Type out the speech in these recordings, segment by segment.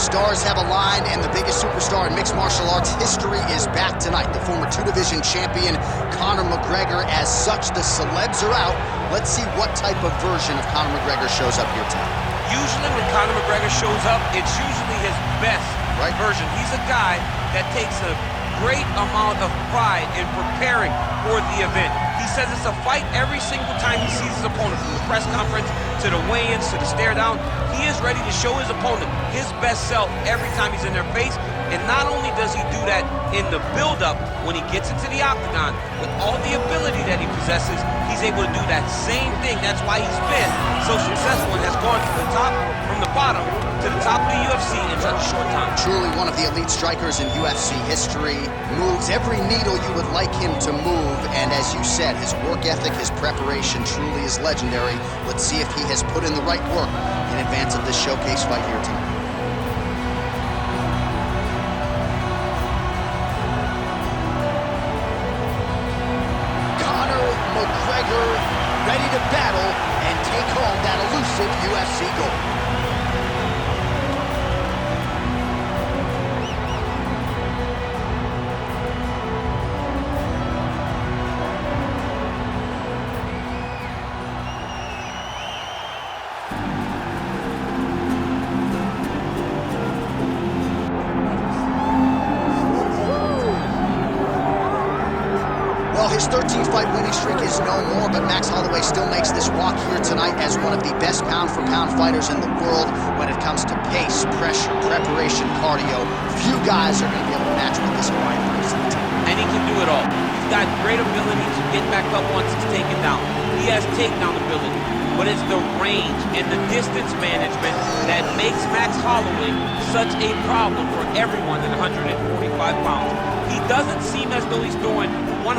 stars have aligned, and the biggest superstar in mixed martial arts history is back tonight. The former two-division champion, Conor McGregor. As such, the celebs are out. Let's see what type of version of Conor McGregor shows up here tonight. Usually when Conor McGregor shows up, it's usually his best version. He's a guy that takes a great amount of pride in preparing for the event. He says it's a fight every single time he sees his opponent, from the press conference to the weigh-ins to the stare down. He is ready to show his opponent his best self every time he's in their face. And not only does he do that in the build-up, when he gets into the octagon, with all the ability that he possesses, he's able to do that same thing. That's why he's been so successful and has gone to the top, from the bottom to the top of the UFC in such a short time. Truly one of the elite strikers in UFC history. Moves every needle you would like him to move, and as you said, his work ethic, his preparation truly is legendary. Let's see if he has put in the right work in advance of this showcase fight here tonight. Conor McGregor ready to battle and take home that elusive UFC gold. His 13-fight winning streak is no more, but Max Holloway still makes this walk here tonight as one of the best pound-for-pound fighters in the world when it comes to pace, pressure, preparation, cardio. Few guys are going to be able to match what this guy brings to the table. And he can do it all. He's got great ability to get back up once he's taken down. He has takedown ability, but it's the range and the distance management that makes Max Holloway such a problem for everyone at 145 pounds. He doesn't seem as though he's doing 100%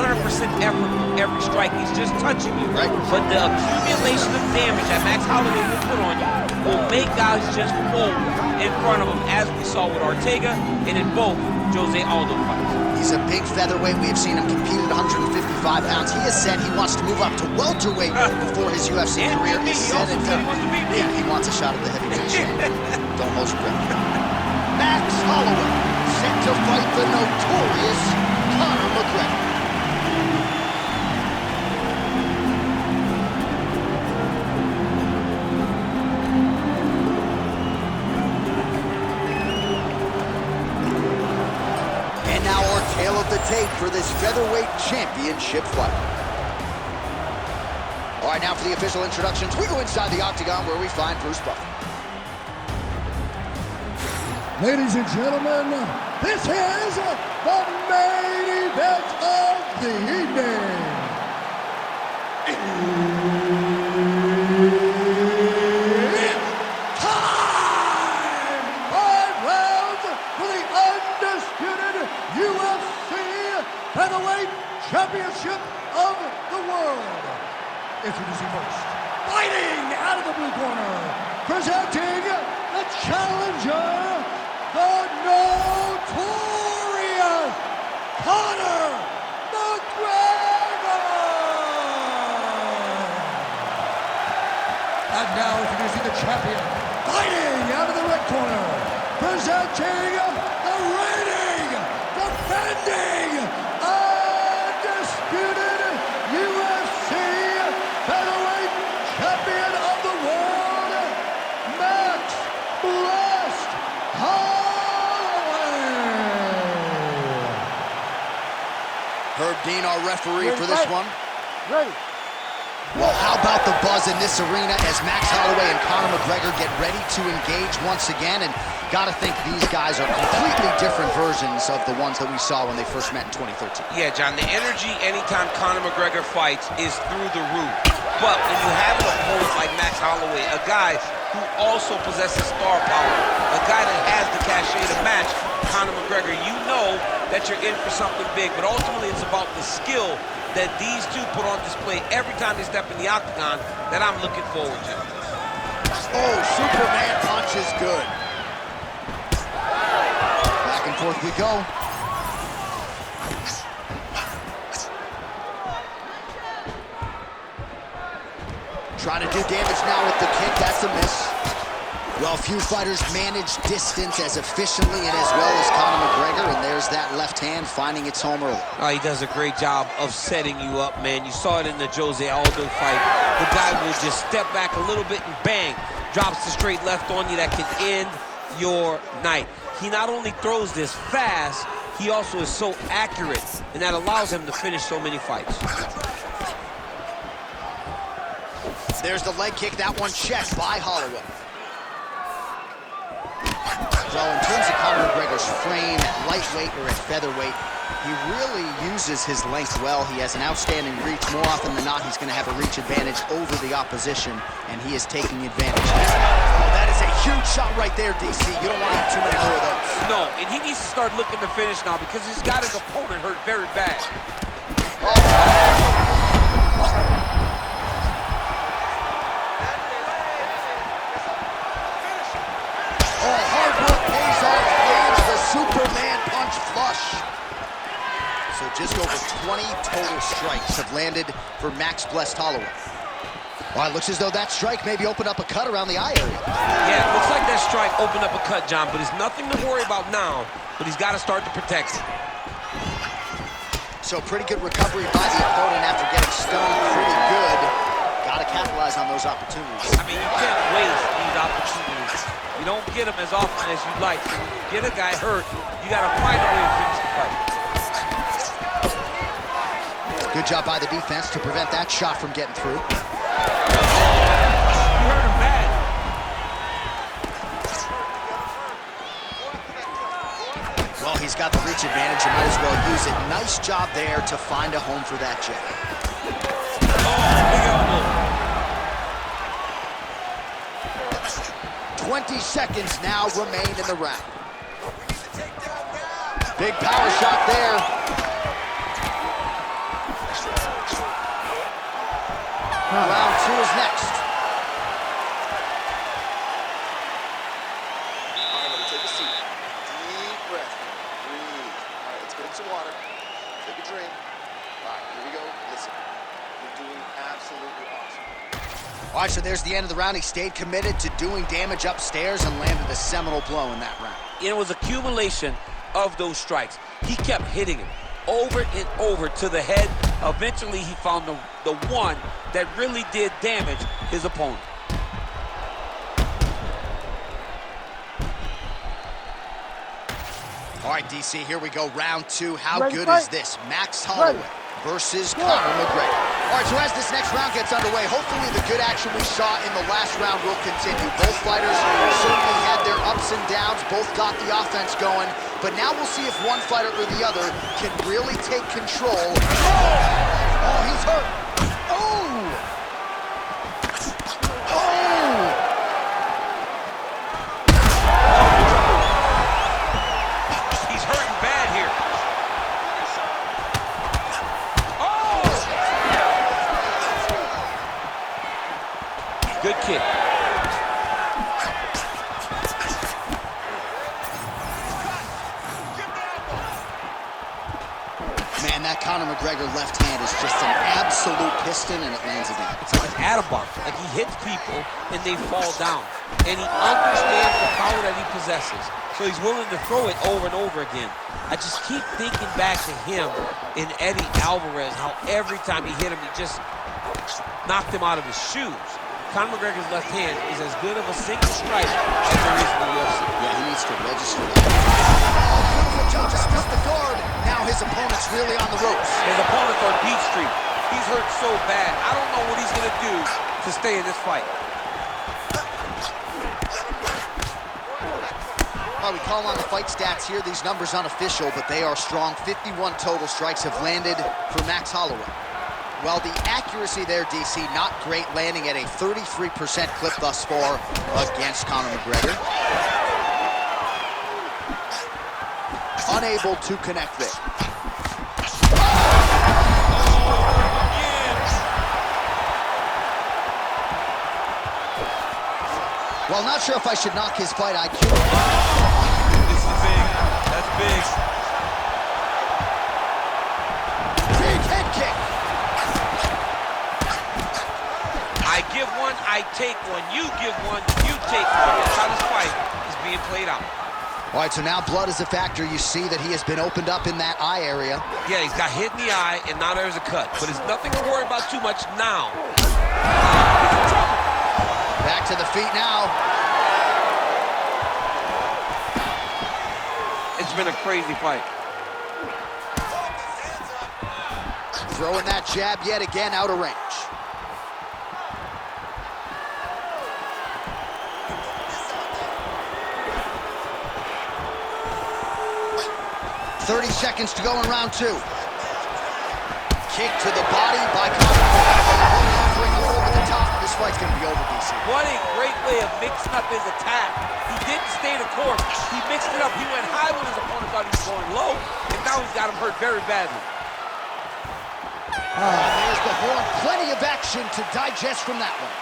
effort with every strike. He's just touching you. Right. But the accumulation of damage that Max Holloway will put on you will make guys just fold in front of him, as we saw with Ortega and in both Jose Aldo fights. He's a big featherweight. We have seen him compete at 155 pounds. He has said he wants to move up to welterweight before his UFC career is said and done. Yeah, he wants a shot at the heavyweight champion. Don't hold your breath. Max Holloway set to fight the notorious Conor McGregor. And now our tale of the tape for this featherweight championship fight. All right, now for the official introductions, we go inside the octagon where we find Bruce Buffer. Ladies and gentlemen, this is the main event of the evening. It's time! 5 rounds for the undisputed UFC Featherweight Championship of the world. Introducing first, fighting out of the blue corner, presenting the challenger, the notorious Conor McGregor! And now introducing the champion, fighting out of the red corner, presenting the reigning, defending, undisputed UFC featherweight champion of the world, Max Blessed Holloway! Herb Dean, our referee for this one. Ready. Well, how about the buzz in this arena as Max Holloway and Conor McGregor get ready to engage once again? And gotta think these guys are completely different versions of the ones that we saw when they first met in 2013. Yeah, John, the energy anytime Conor McGregor fights is through the roof. But when you have an opponent like Max Holloway, a guy who also possesses star power, a guy that has the cachet to match Conor McGregor, you know that you're in for something big. But ultimately, it's about the skill that these two put on display every time they step in the octagon that I'm looking forward to. Oh, Superman punch is good. Back and forth we go. Trying to do damage now with the kick. That's a miss. Well, few fighters manage distance as efficiently and as well as Conor McGregor, and there's that left hand finding its home early. Oh, he does a great job of setting you up, man. You saw it in the Jose Aldo fight. The guy will just step back a little bit and bang, drops the straight left on you that can end your night. He not only throws this fast, he also is so accurate, and that allows him to finish so many fights. There's the leg kick, that one checked by Holloway. So in terms of Conor McGregor's frame at lightweight or at featherweight, he really uses his length well. He has an outstanding reach. More often than not, he's going to have a reach advantage over the opposition, and he is taking advantage. Oh, that is a huge shot right there, DC. You don't want to eat too many more of those. No, and he needs to start looking to finish now because he's got his opponent hurt very bad. Superman punch flush. So just over 20 total strikes have landed for Max Blessed Holloway. Well, it looks as though that strike maybe opened up a cut around the eye area. Yeah, it looks like that strike opened up a cut, John, but it's nothing to worry about now, but he's got to start to protect it. So pretty good recovery by the opponent after getting stoned pretty good. Got to capitalize on those opportunities. I mean, you can't waste these opportunities. You don't get them as often as you'd like. So when you get a guy hurt, you got to find a way to finish the fight. Good job by the defense to prevent that shot from getting through. You hurt him bad. Well, he's got the reach advantage. You might as well use it. Nice job there to find a home for that jab. Oh, big elbow. 20 seconds now remain in the round. Big power shot there. Round two is next. All right, everybody, take a seat. Deep breath. Breathe. All right, let's get some water. Take a drink. All right, here we go. Listen, you're doing absolutely awesome. All right, so there's the end of the round. He stayed committed to doing damage upstairs and landed a seminal blow in that round. It was accumulation of those strikes. He kept hitting him over and over to the head. Eventually, he found the one that really did damage his opponent. All right, DC, here we go. Round two. How good is this? Max Holloway versus Conor McGregor. All right, so as this next round gets underway, hopefully the good action we saw in the last round will continue. Both fighters certainly had their ups and downs. Both got the offense going. But now we'll see if one fighter or the other can really take control. Oh, he's hurt. Oh! Oh! He's hurting bad here. Oh! Good kick. Man, that Conor McGregor left hand is just an absolute piston, and it lands again. It's like an atom-bomb. Like he hits people and they fall down. And he understands the power that he possesses. So he's willing to throw it over and over again. I just keep thinking back to him in Eddie Alvarez, how every time he hit him, he just knocked him out of his shoes. Conor McGregor's left hand is as good of a single strike as there is in the UFC. Yeah, he needs to register that. Oh, beautiful job, just missed the guard. Now his opponent's really on the ropes. His opponent's on Beat Street. He's hurt so bad. I don't know what he's going to do to stay in this fight. Well, we call on the fight stats here. These numbers unofficial, but they are strong. 51 total strikes have landed for Max Holloway. Well, the accuracy there, DC, not great, landing at a 33% clip thus far against Conor McGregor. Unable to connect there. Well, not sure if I should knock his fight IQ. This is big. That's big. Big head kick. I give one one, I take one. You give one, you take one. That's how this fight is being played out. All right, so now blood is a factor. You see that he has been opened up in that eye area. Yeah, he's got hit in the eye, and now there's a cut. But it's nothing to worry about too much now. Back to the feet now. It's been a crazy fight. Throwing that jab yet again out of range. 30 seconds to go in round 2. Kick to the body by Conor. Bring him over the top. This fight's going to be over, DC. What a great way of mixing up his attack. He didn't stay the course. He mixed it up. He went high when his opponent thought he was going low, and now he's got him hurt very badly. There's the horn. Plenty of action to digest from that one.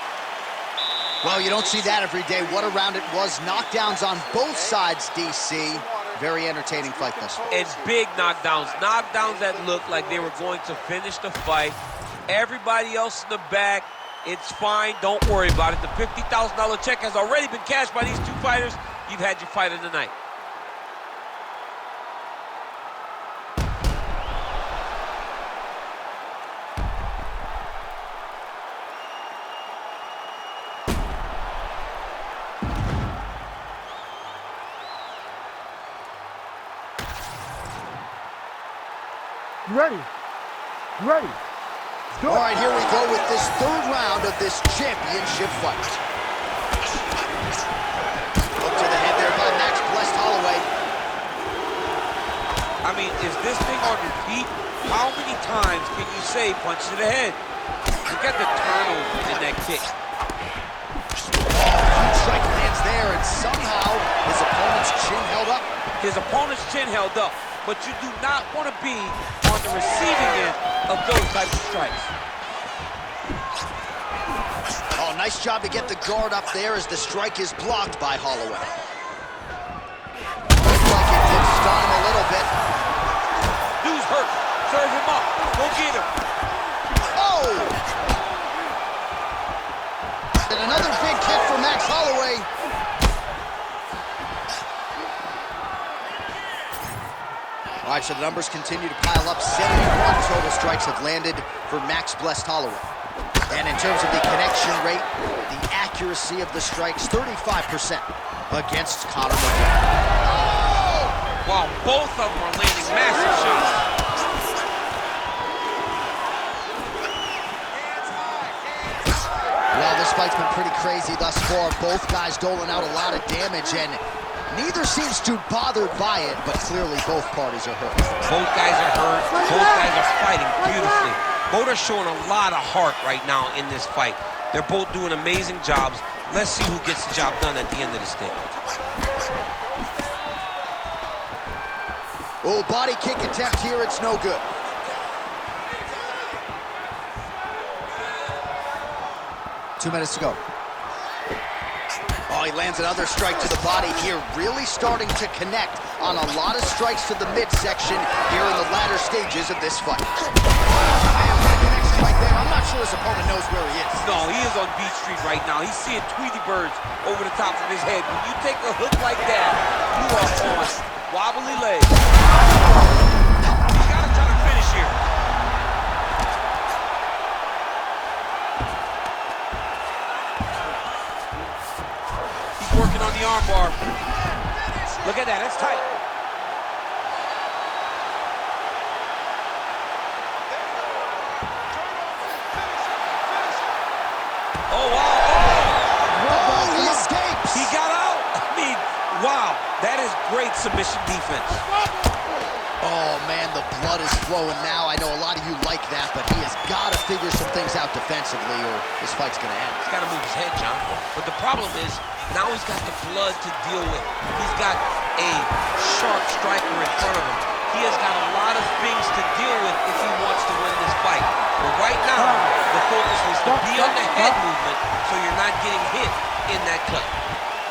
Well, you don't see that every day. What a round it was. Knockdowns on both sides, DC. Very entertaining fight thus far. And big knockdowns. Knockdowns that looked like they were going to finish the fight. Everybody else in the back, it's fine. Don't worry about it. The $50,000 check has already been cashed by these two fighters. You've had your fight of the night. Ready. Ready. Go. All right, here we go with this third round of this championship fight. Look to the head there by Max blessed Holloway. I mean, is this thing on your feet? How many times can you say punch to the head? Look at the turnover in that kick. Huge strike lands there, and somehow his opponent's chin held up. His opponent's chin held up, but you do not want to be on the receiving end of those types of strikes. Oh, nice job to get the guard up there as the strike is blocked by Holloway. Looks like it did stun him a little bit. Dude's hurt. Serve him up. Go get him. Oh! And another big kick for Max Holloway. All right, so the numbers continue to pile up. 71 total strikes have landed for Max blessed Holloway. And in terms of the connection rate, the accuracy of the strikes, 35% against Conor McGregor. Oh! Wow, both of them are landing massive shots. Well, this fight's been pretty crazy thus far. Both guys doling out a lot of damage, and neither seems too bothered by it, but clearly both parties are hurt. Both guys are hurt. Both guys are fighting beautifully. Both are showing a lot of heart right now in this fight. They're both doing amazing jobs. Let's see who gets the job done at the end of this thing. Oh, body kick attempt here. It's no good. Two minutes to go. Oh, he lands another strike to the body here, really starting to connect on a lot of strikes to the midsection here in the latter stages of this fight. Right there. I'm not sure his opponent knows where he is. No, he is on Beach Street right now. He's seeing Tweety birds over the top of his head. When you take a hook like that, you are on wobbly legs. He's got to try to finish here. Working on the armbar. Look at that, that's tight. Oh, wow. Oh, he escapes. He got out. I mean, wow. That is great submission defense. Oh, man, the blood is flowing now. I know a lot of you like that, but he has got to figure some things out defensively or this fight's going to end. He's got to move his head, John. But the problem is, now he's got the blood to deal with. He's got a sharp striker in front of him. He has got a lot of things to deal with if he wants to win this fight. But right now, the focus is to be on the head movement so you're not getting hit in that cut.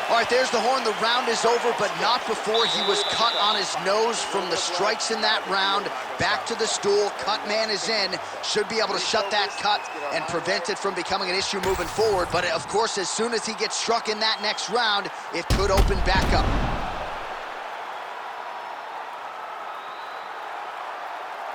All right, there's the horn. The round is over, but not before he was cut on his nose from the strikes in that round. Back to the stool. Cut man is in. Should be able to shut that cut and prevent it from becoming an issue moving forward. But, of course, as soon as he gets struck in that next round, it could open back up.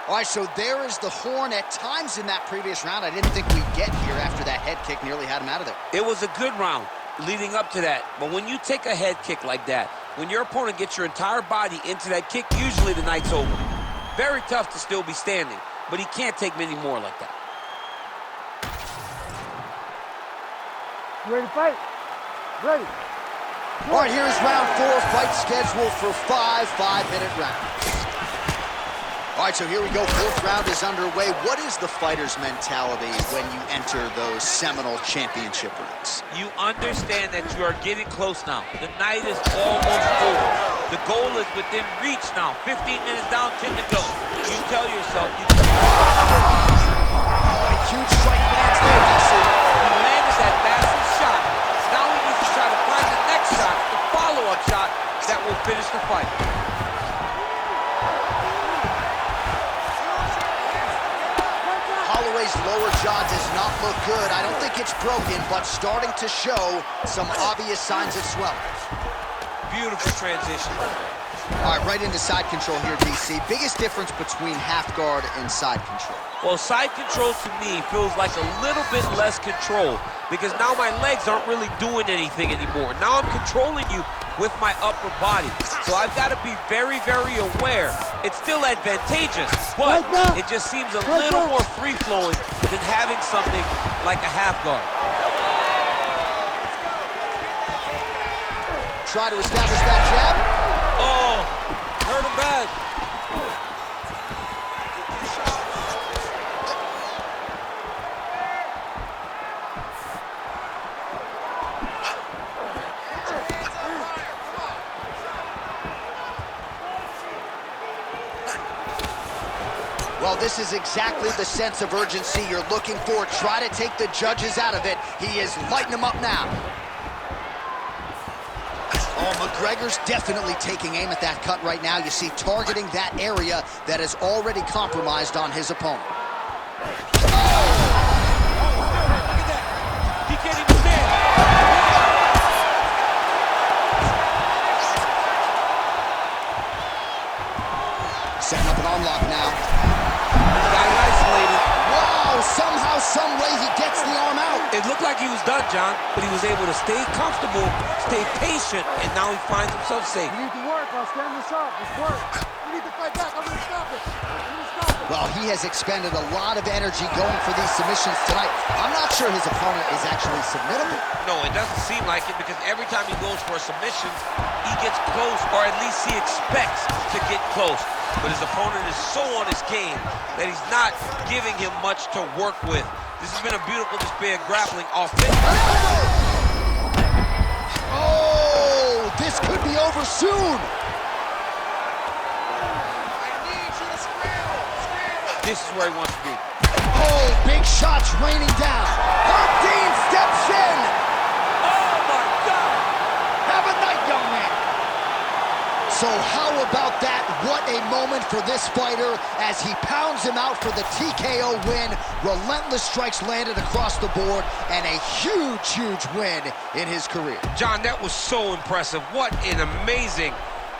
All right, so there is the horn. At times in that previous round, I didn't think we'd get here after that head kick nearly had him out of there. It was a good round leading up to that. But when you take a head kick like that, when your opponent gets your entire body into that kick, usually the night's over. Very tough to still be standing, but he can't take many more like that. You ready to fight? Ready. All right, here's round 4. Fight scheduled for 5-minute rounds. All right, so here we go. 4th round is underway. What is the fighter's mentality when you enter those seminal championship rings? You understand that you are getting close now. The night is almost over. The goal is within reach now. 15 minutes down, 10 to go. You tell yourself. Huge strike lands there, DC. He landed that massive shot. Now he needs to try to find the next shot, the follow-up shot that will finish the fight. Holloway's lower jaw does not look good. I don't think it's broken, but starting to show some obvious signs of swelling. Beautiful transition. All right, right into side control here, DC. Biggest difference between half guard and side control? Well, side control to me feels like a little bit less control because now my legs aren't really doing anything anymore. Now I'm controlling you with my upper body. So I've got to be very, very aware. It's still advantageous, but it just seems a little more free-flowing than having something like a half guard. Try to establish that jab. Oh, hurt him bad. Well, this is exactly the sense of urgency you're looking for. Try to take the judges out of it. He is lighting them up now. Oh, McGregor's definitely taking aim at that cut right now. You see, targeting that area that is already compromised on his opponent. Look at that. He can't even stand. Setting up an arm lock now. Got it isolated. Wow, somehow, some way he gets the arm out. It looked like he was done, John, but he was able to stay comfortable, stay patient, and now he finds himself safe. You need to work. I'll stand this up. Let's work. You need to fight back. I'm going to stop it. I'm going to stop it. Well, he has expended a lot of energy going for these submissions tonight. I'm not sure his opponent is actually submittable. No, it doesn't seem like it because every time he goes for a submission, he gets close, or at least he expects to get close. But his opponent is so on his game that he's not giving him much to work with. This has been a beautiful display of grappling offensively. Oh, this could be over soon. This is where he wants to be. Oh, big shots raining down. Dean steps in. Oh, my God. Have a night, young man. So how about that? What a moment for this fighter as he pounds him out for the TKO win. Relentless strikes landed across the board and a huge, huge win in his career. John, that was so impressive. What an amazing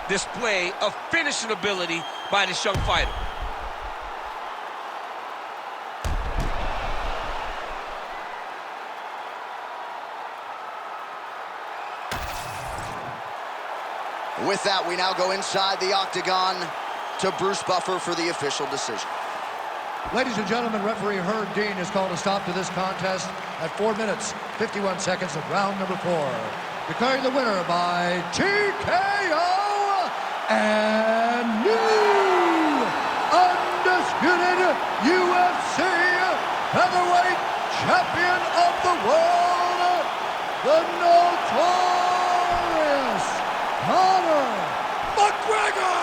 display of finishing ability by this young fighter. With that, we now go inside the octagon to Bruce Buffer for the official decision. Ladies and gentlemen, referee Herb Dean has called a stop to this contest at 4 minutes, 51 seconds of round number 4. Declaring the winner by TKO and new undisputed UFC heavyweight champion of the world, the notorious Conor McGregor!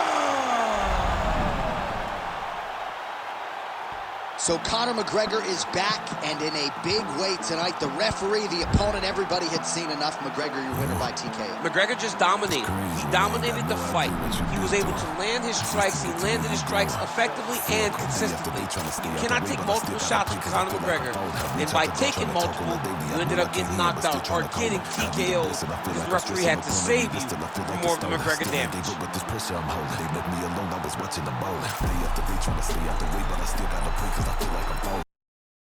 So Conor McGregor is back, and in a big way tonight. The referee, the opponent, everybody had seen enough. McGregor, your winner by TKO. McGregor just dominated. He dominated the fight. He was able to land his strikes. He landed his strikes effectively and consistently. You cannot take multiple shots from Conor McGregor. And by taking multiple, you ended up getting knocked out or getting TKO because the referee had to save you from more of the McGregor damage. They let me alone, I was watching them bowl. Day after day trying to stay out the way, but I still gotta pray cause I feel like I'm falling.